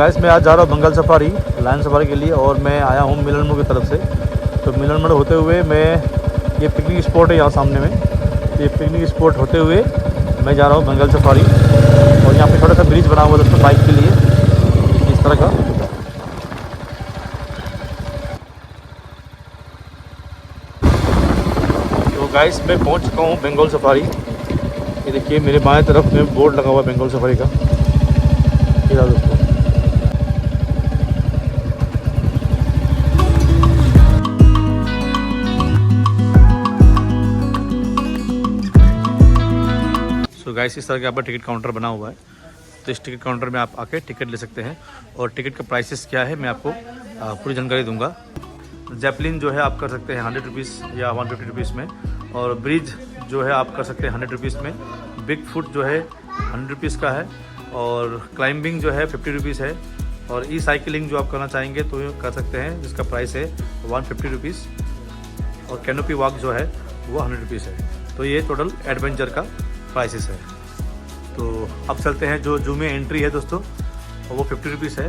Guys मैं आज जा रहा हूँ बंगाल सफारी, लायन सफारी के लिए, और मैं आया हूँ मिलन मोड़ की तरफ से। तो मिलन मोड़ होते हुए मैं, ये पिकनिक स्पॉट है यहाँ सामने में, तो ये पिकनिक स्पॉट होते हुए मैं जा रहा हूँ बंगाल सफारी। और यहाँ पे छोटा सा ब्रिज बना हुआ है दोस्तों बाइक के लिए, इस तरह का। तो गाइस मैं पहुँच चुका हूँ बंगाल सफारी। ये देखिए मेरे बाएं तरफ में बोर्ड लगा हुआ है बंगाल सफारी का, ये रहा दोस्तों। तो गाइस इस तरह का यहाँ पर टिकट काउंटर बना हुआ है। तो इस टिकट काउंटर में आप आके टिकट ले सकते हैं, और टिकट का प्राइसेस क्या है मैं आपको पूरी जानकारी दूंगा। जैपलिन जो है आप कर सकते हैं 100 रुपीज़ या 150 रुपीज़ में, और ब्रिज जो है आप कर सकते हैं 100 रुपीज़ में। बिग फुट जो है 100 रुपीज़ का है, और क्लाइंबिंग जो है 50 रुपीज़ है, और ई साइकिलिंग जो आप करना चाहेंगे तो कर सकते हैं, जिसका प्राइस है 150 रुपीज़, और कैनोपी वॉक जो है वो 100 रुपीज़ है। तो ये टोटल एडवेंचर का प्राइसेस है। तो अब चलते हैं, जो जू में एंट्री है दोस्तों वो 50 रुपीज़ है,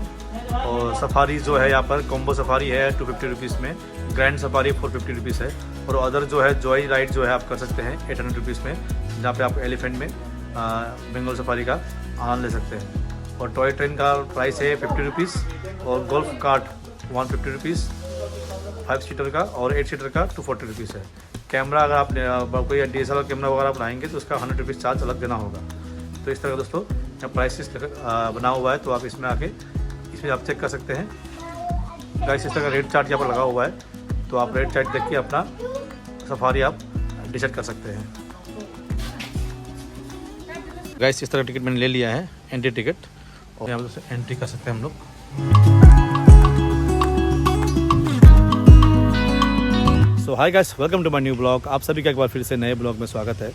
और सफारी जो है यहाँ पर कॉम्बो सफारी है 250 रुपीज़ में, ग्रैंड सफारी 450 रुपीज़ है, और अदर जो है जॉय राइड जो है आप कर सकते हैं 800 रुपीज़ में, जहाँ पे आप एलिफेंट में बंगाल सफारी का आनंद ले सकते हैं। और टॉय ट्रेन का प्राइस है 50 रुपीज़, और गोल्फ कार्ट 150 रुपीज़ 5 सीटर का, और 8 सीटर का 240 रुपीज़ है। कैमरा अगर आप कोई DSLR कैमरा वगैरह बनाएंगे तो उसका 100 रुपीज़ चार्ज अलग देना होगा। तो इस तरह का दोस्तों प्राइसेस बना हुआ है, तो आप इसमें आके इसमें आप चेक कर सकते हैं। गाइस इस तरह का रेट चार्ट यहाँ पर लगा हुआ है, तो आप रेट चार्ट देख के अपना सफारी आप डिसाइड कर सकते हैं। गाइस इस तरह का टिकट मैंने ले लिया है, एंट्री टिकट, और यहाँ पर एंट्री कर सकते हैं हम लोग। So hi guys, welcome to my new blog. आप सभी का एक बार फिर से नए ब्लॉग में स्वागत है।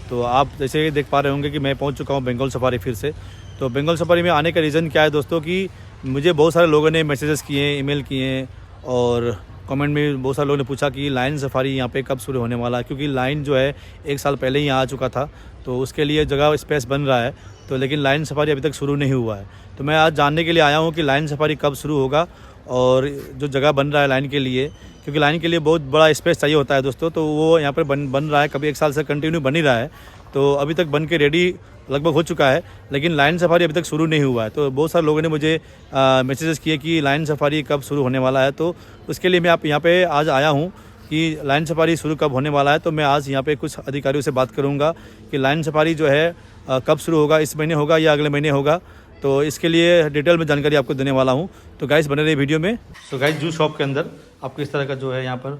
तो आप जैसे देख पा रहे होंगे कि मैं पहुंच चुका हूं बंगाल सफारी फिर से। तो बंगाल सफारी में आने का रीज़न क्या है दोस्तों, कि मुझे बहुत सारे लोगों ने मैसेजेस किए, ईमेल किए, और कमेंट में बहुत सारे लोगों ने पूछा कि लायन सफारी यहाँ पे कब शुरू होने वाला है, क्योंकि लायन जो है 1 साल पहले ही आ चुका था, तो उसके लिए जगह स्पेस बन रहा है, तो लेकिन लायन सफारी अभी तक शुरू नहीं हुआ है। तो मैं आज जानने के लिए आया हूँ कि लायन सफारी कब शुरू होगा, और जो जगह बन रहा है लाइन के लिए, क्योंकि लाइन के लिए बहुत बड़ा स्पेस चाहिए होता है दोस्तों, तो वो यहाँ पर बन रहा है, कभी 1 साल से कंटिन्यू बन ही रहा है। तो अभी तक बन के रेडी लगभग हो चुका है, लेकिन लायन सफारी अभी तक शुरू नहीं हुआ है। तो बहुत सारे लोगों ने मुझे मैसेजेस किए कि लायन सफारी कब शुरू होने वाला है, तो उसके लिए मैं आप यहाँ पे आज आया हूँ कि लायन सफारी शुरू कब होने वाला है। तो मैं आज यहाँ पे कुछ अधिकारियों से बात करूँगा कि लायन सफारी जो है कब शुरू होगा, इस महीने होगा या अगले महीने होगा। तो इसके लिए डिटेल में जानकारी आपको देने वाला हूँ, तो गाइस बने रहिए वीडियो में। तो गाइस जू शॉप के अंदर आपको इस तरह का जो है यहाँ पर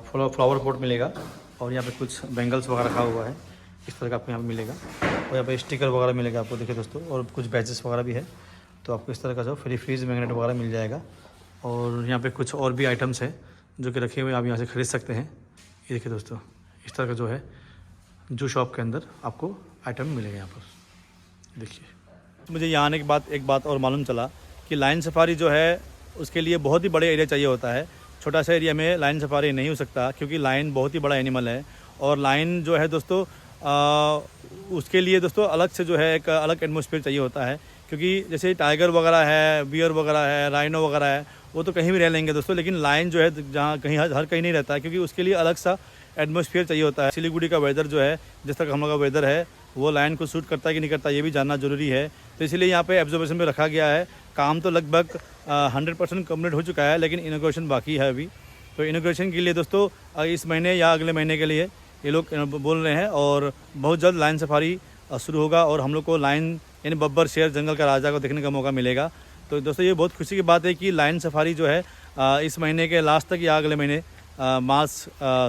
फ्लावर पॉट मिलेगा, और यहाँ पे कुछ बैंगल्स वगैरह रखा हुआ है, इस तरह का आपको यहाँ पे मिलेगा, और यहाँ पे स्टिकर वगैरह मिलेगा आपको, देखिए दोस्तों, और कुछ बैचेस वगैरह भी है। तो आपको इस तरह का जो फ्रीज मैग्नेट वगैरह मिल जाएगा, और यहाँ पे कुछ और भी आइटम्स हैं जो कि रखे हुए आप यहाँ से खरीद सकते हैं। ये देखिए दोस्तों, इस तरह का जो है जू शॉप के अंदर आपको आइटम मिलेगा यहाँ पर। देखिए मुझे यहाँ आने के बाद एक बात और मालूम चला कि लायन सफारी जो है उसके लिए बहुत ही बड़े एरिया चाहिए होता है। छोटा सा एरिया में लायन सफारी नहीं हो सकता, क्योंकि लायन बहुत ही बड़ा एनिमल है, और लायन जो है दोस्तों उसके लिए दोस्तों अलग से जो है एक अलग एटमॉस्फेयर चाहिए होता है, क्योंकि जैसे टाइगर वगैरह है, बियर वगैरह है, राइनो वगैरह है, वो तो कहीं भी रह लेंगे दोस्तों, लेकिन लायन जो है जहाँ कहीं हर कहीं नहीं रहता है, क्योंकि उसके लिए अलग सा एटमॉस्फेयर चाहिए होता है। सिलीगुड़ी का वेदर जो है, जिस तरह हम लोग का वेदर है, वो लायन को सूट करता है कि नहीं करता, ये भी जानना जरूरी है। तो इसलिए यहाँ पे ऑब्जर्वेशन में रखा गया है। काम तो लगभग 100% कम्प्लीट हो चुका है, लेकिन इनॉग्रेशन बाकी है अभी। तो इनॉग्रेशन के लिए दोस्तों इस महीने या अगले महीने के लिए ये लोग बोल रहे हैं, और बहुत जल्द लायन सफारी शुरू होगा, और हम लोग को लायन यानी बब्बर शेर जंगल का राजा को देखने का मौका मिलेगा। तो दोस्तों ये बहुत खुशी की बात है कि लायन सफारी जो है इस महीने के लास्ट तक या अगले महीने मार्च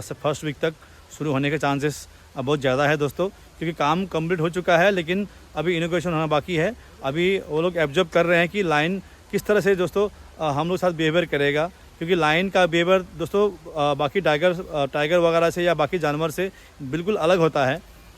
से फर्स्ट वीक तक शुरू होने के चांसेस बहुत ज़्यादा है दोस्तों, क्योंकि काम कंप्लीट हो चुका है, लेकिन अभी इनॉग्रेशन होना बाकी है। अभी वो लोग ऑब्जर्व कर रहे हैं कि लायन किस तरह से दोस्तों हम लोग साथ बिहेवियर करेगा, क्योंकि लायन का बिहेवियर दोस्तों बाकी टाइगर वगैरह से या बाकी जानवर से बिल्कुल अलग होता है।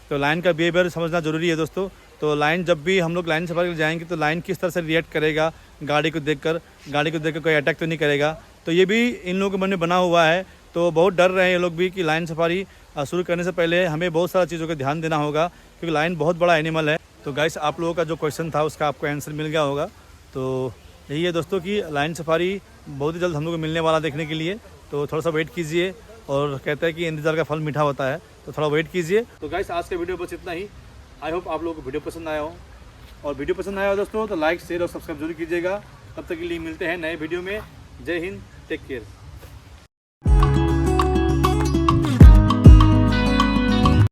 तो लायन का बिहेवियर समझना ज़रूरी है दोस्तों। तो लायन जब भी हम लोग लायन सफारी जाएंगे तो लायन किस तरह से रिएक्ट करेगा, गाड़ी को देखकर कोई अटैक तो नहीं करेगा, तो ये भी इन लोगों के मन में बना हुआ है। तो बहुत डर रहे हैं ये लोग भी कि लायन सफारी शुरू करने से पहले हमें बहुत सारी चीज़ों का ध्यान देना होगा, क्योंकि लायन बहुत बड़ा एनिमल है। तो गाइस आप लोगों का जो क्वेश्चन था उसका आपको आंसर मिल गया होगा। तो यही है दोस्तों कि लायन सफारी बहुत ही जल्द हम लोग को मिलने वाला देखने के लिए, तो थोड़ा सा वेट कीजिए। और कहते हैं कि इंतज़ार का फल मीठा होता है, तो थोड़ा वेट कीजिए। तो गाइस आज के वीडियो बस इतना ही। आई होप आप लोगों को वीडियो पसंद आया हो, और वीडियो पसंद आया हो दोस्तों तो लाइक शेयर और सब्सक्राइब जरूर कीजिएगा। तब तक के लिए मिलते हैं नए वीडियो में। जय हिंद, टेक केयर।